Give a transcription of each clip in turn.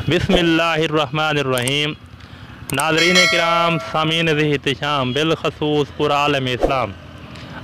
बिस्मिल्लाहिर्रहमानिर्रहीम। नाज़रीन किराम, सामीन ज़ी-इहतिशाम, बिलख़सूस पूरा आलम इस्लाम,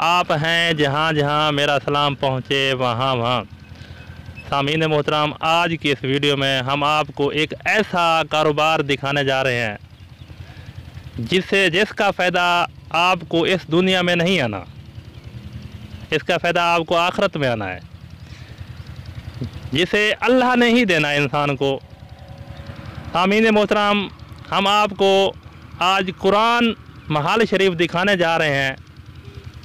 आप हैं जहाँ जहाँ मेरा सलाम पहुँचे वहाँ वहाँ। सामीन मोहतरम, आज की इस वीडियो में हम आपको एक ऐसा कारोबार दिखाने जा रहे हैं जिसका फ़ायदा आपको इस दुनिया में नहीं आना, इसका फ़ायदा आपको आखिरत में आना है, जिसे अल्लाह ने ही देना है इंसान को। सामीन मोहतरम, हम आपको आज कुरान महाल शरीफ दिखाने जा रहे हैं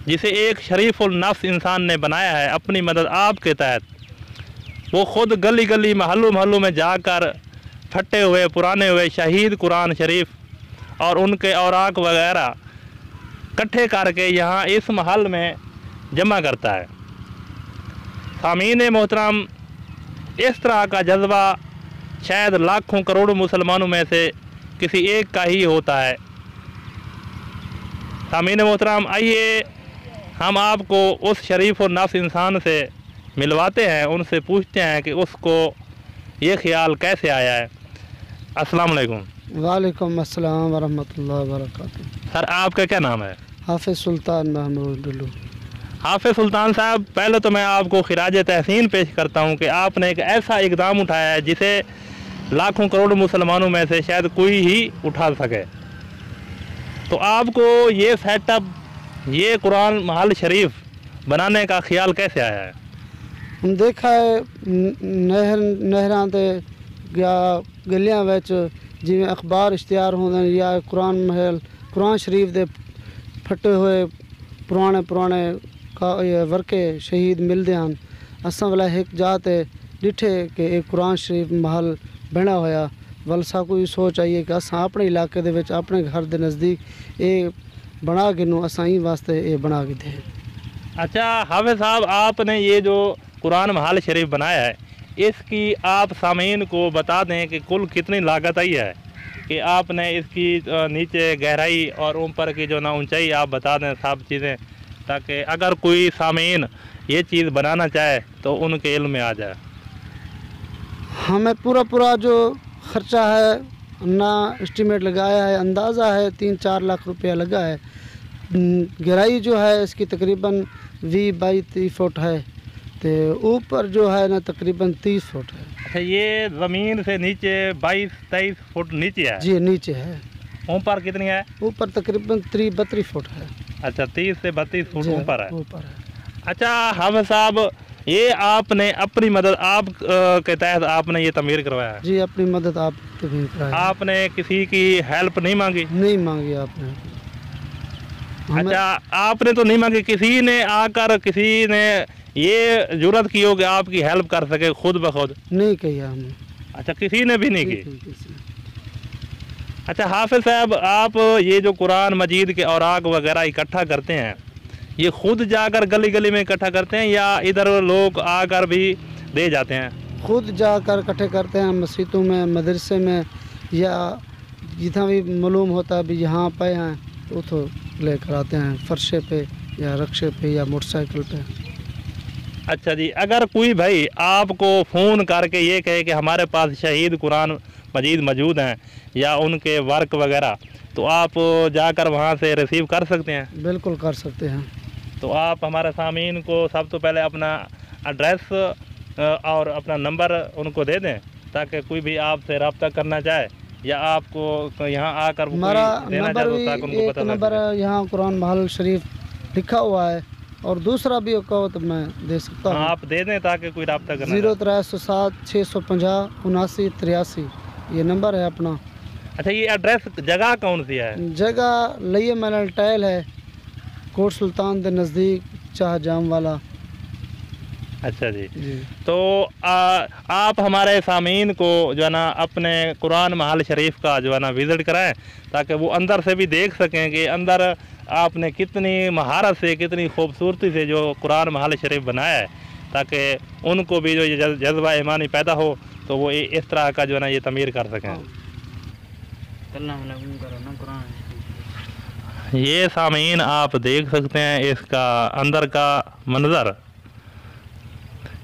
जिसे एक शरीफुल नफ्स इंसान ने बनाया है अपनी मदद आपके तहत। वो ख़ुद गली गली महल्लों महल्लों में जाकर फटे हुए पुराने हुए शहीद कुरान शरीफ और उनके औराक वगैरह इकट्ठे करके यहाँ इस महल में जमा करता है। सामीन मोहतरम, इस तरह का जज्बा शायद लाखों करोड़ों मुसलमानों में से किसी एक का ही होता है। सामीन मोहतरम, आइए हम आपको उस शरीफ और नफ्स इंसान से मिलवाते हैं, उनसे पूछते हैं कि उसको ये ख्याल कैसे आया है। अस्सलाम वालेकुम। वालेकुम अस्सलाम वरहमतुल्लाहि वबरकातुहू। सर, आपका क्या नाम है? हाफिज़ सुल्तान महमूद डुल्लू। हाफिज़ सुल्तान साहब, पहले तो मैं आपको खिराज तहसीन पेश करता हूँ कि आपने एक ऐसा इक़दाम उठाया है जिसे लाखों करोड़ मुसलमानों में से शायद कोई ही उठा सके। तो आपको ये सेटअप, ये कुरान महल शरीफ बनाने का ख्याल कैसे आया है? हम देखा है नहरां ते या गलियां विच जिवें अखबार इश्तिहार होंदे या कुरान महल कुरान शरीफ दे फटे हुए पुराने वर्के शहीद मिलते हैं। असां वाला एक जाते डिठे कि एक कुरान शरीफ महल बना होया, वल साकू ये सोच आई है कि असां अपने इलाके दे विच अपने घर के नज़दीक ये बना के नूं असां ही वास्ते ये बना के दे। अच्छा हाफिज़ साहब, आपने ये जो कुरान महल शरीफ बनाया है, इसकी आप सामीन को बता दें कि कुल कितनी लागत आई है, कि आपने इसकी नीचे गहराई और ऊपर की जो ना ऊंचाई आप बता दें सब चीज़ें, ताकि अगर कोई सामीन ये चीज़ बनाना चाहे तो उनके इल्म में आ जाए। हमें पूरा जो ख़र्चा है ना एस्टीमेट लगाया है, अंदाज़ा है 3-4 लाख रुपया लगा है। गहराई जो है इसकी तकरीबन 20-22-30 फुट है, तो ऊपर जो है ना तकरीबन 30 फुट है। अच्छा, ये ज़मीन से नीचे 22-23 फुट नीचे है? जी नीचे है। ऊपर कितनी है? ऊपर तकरीबन 30-32 फुट है। अच्छा, 30 से 32 फुट ऊपर है। ऊपर है। अच्छा हाफिज़ साहब, ये आपने अपनी मदद आप के तहत आपने ये तमीर करवाया है? जी, अपनी मदद आप तमीर कराया। आपने किसी की हेल्प नहीं मांगी? नहीं मांगी आपने। अच्छा, आपने तो नहीं मांगी, किसी ने आकर किसी ने ये जुर्रत की हो कि आपकी हेल्प कर सके खुद ब खुद? नहीं किया हमने। अच्छा, किसी ने भी नहीं की। अच्छा हाफिज़ साहब, आप ये जो कुरान मजीद के औराक वगैरह इकट्ठा करते हैं, ये खुद जाकर गली गली में इकट्ठा करते हैं या इधर लोग आकर भी दे जाते हैं? खुद जाकर इकट्ठे करते हैं, मस्जिदों में, मदरसे में, या जितना भी मालूम होता है भी यहाँ पे हैं तो तो लेकर आते हैं, फर्शे पे या रक्शे पे या मोटरसाइकिल पे। अच्छा जी, अगर कोई भाई आपको फ़ोन करके ये कहे कि हमारे पास शहीद कुरान मजीद मौजूद हैं या उनके वर्क वगैरह, तो आप जाकर वहाँ से रिसीव कर सकते हैं? बिल्कुल कर सकते हैं। तो आप हमारे सामीन को सब तो पहले अपना एड्रेस और अपना नंबर उनको दे दें, ताकि कोई भी आपसे रब्ता करना चाहे या आपको यहाँ आकर हमारा नंबर भी एक नंबर यहाँ कुरान महल शरीफ लिखा हुआ है, और दूसरा भी कहो तो मैं दे सकता हूँ। आप दे दें ताकि कोई रब्ता करना। 0307 650 79 ये नंबर है अपना। अच्छा, ये एड्रेस जगह कौन सी है? जगह लइए मनल टैल है, कोट सुल्तान के नज़दीक, चाह जाम वाला। अच्छा जी। तो आप हमारे सामीन को जो है ना अपने कुरान महल शरीफ का जो है ना विज़िट कराएं, ताकि वो अंदर से भी देख सकें कि अंदर आपने कितनी महारत से, कितनी खूबसूरती से जो कुरान महल शरीफ बनाया है, ताकि उनको भी जो ये जज्बा ईमानी पैदा हो तो वो इस तरह का जो है ना ये तमीर कर सकें। ये सामीन आप देख सकते हैं इसका अंदर का मंजर।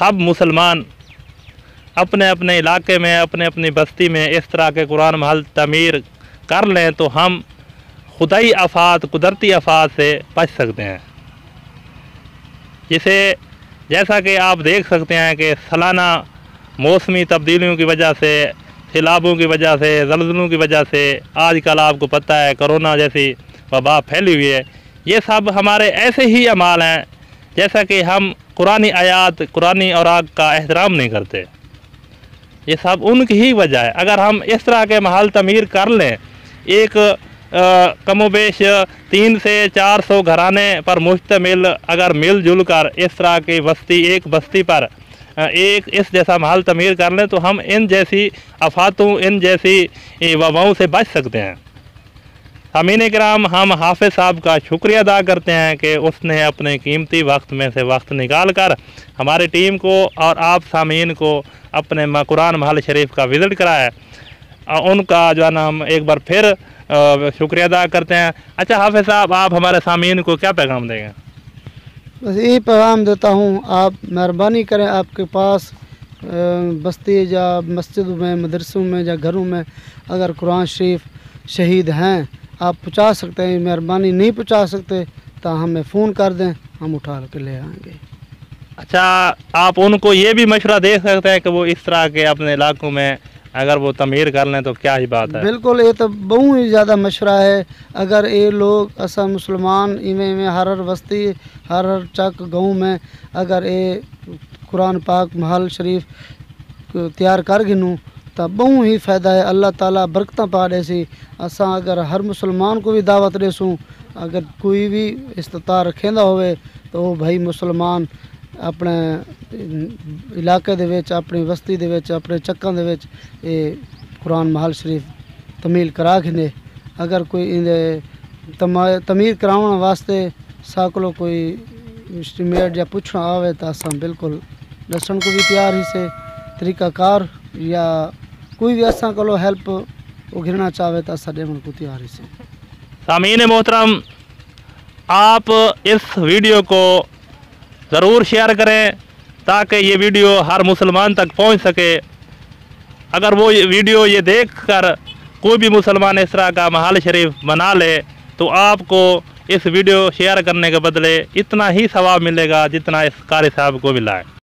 सब मुसलमान अपने अपने इलाके में, अपने अपनी बस्ती में इस तरह के कुरान महल तमीर कर लें तो हम खुदाई आफात, कुदरती आफात से बच सकते हैं। जैसा कि आप देख सकते हैं कि सालाना मौसमी तब्दीलियों की वजह से, सैलाबों की वजह से, ज़लज़लों की वजह से, आजकल आपको पता है कोरोना जैसी वबा फैली हुई है। ये सब हमारे ऐसे ही अमाल हैं जैसा कि हम कुरानी आयात, कुरानी औराक का एहतराम नहीं करते। ये सब उनकी ही वजह है। अगर हम इस तरह के महल तमीर कर लें, एक कमोबेश 300 से 400 घराने पर मुश्तमिल अगर मिलजुल कर इस तरह की बस्ती, एक बस्ती पर एक इस जैसा महल तमीर कर लें तो हम इन जैसी आफातों, इन जैसी वबाओं से बच सकते हैं। सामीन किराम, हम हाफिज़ साहब का शुक्रिया अदा करते हैं कि उसने अपने कीमती वक्त में से वक्त निकाल कर हमारी टीम को और आप सामीन को अपने कुरान महल शरीफ का विज़िट कराया। उनका जो है ना हम एक बार फिर शुक्रिया अदा करते हैं। अच्छा हाफिज़ साहब, आप हमारे सामीन को क्या पैगाम देंगे? बस यही पैगाम देता हूँ, आप मेहरबानी करें, आपके पास बस्ती या मस्जिदों में, मदरसों में या घरों में अगर कुरान शरीफ शहीद हैं, आप पहुँचा सकते हैं। मेहरबानी नहीं पहुँचा सकते तो हमें फ़ोन कर दें, हम उठा के ले आएंगे। अच्छा, आप उनको ये भी मशवरा दे सकते हैं कि वो इस तरह के अपने इलाकों में अगर वो तमीर कर लें तो क्या ही बात है। बिल्कुल, ये तो बहुत ही ज़्यादा मशवरा है। अगर ये लोग असा मुसलमान इवें हर बस्ती, हर चक गाँव में अगर ये कुरान पाक महल शरीफ तैयार कर गिनूँ तो बहुत ही फ़ायदा है। अल्लाह ताला बरकत पा देसी। असा अगर हर मुसलमान को भी दावत देसूँ, अगर कोई भी इस्तिताअ रखेंदा होवे तो वो भाई मुसलमान अपने इलाके दे विच, अपनी बस्ती दे विच, अपने चक्कां दे विच ये कुरान महल शरीफ तमील करा गिने। अगर कोई तमीर कराने वास्ते साकलो कोई इस्टीमेट या पूछना आवे तो असा बिल्कुल दसन को भी तैयार ही से। तरीकाकार या कोई भी असा को हेल्प वो गिरना चाहे तो असा देवन को तैयार ही से। सामीन मोहतरम, आप इस वीडियो को ज़रूर शेयर करें ताकि ये वीडियो हर मुसलमान तक पहुंच सके। अगर वो वीडियो ये देख कर कोई भी मुसलमान इस तरह का महल शरीफ बना ले तो आपको इस वीडियो शेयर करने के बदले इतना ही सवाब मिलेगा जितना इस कारी साहब को मिला है।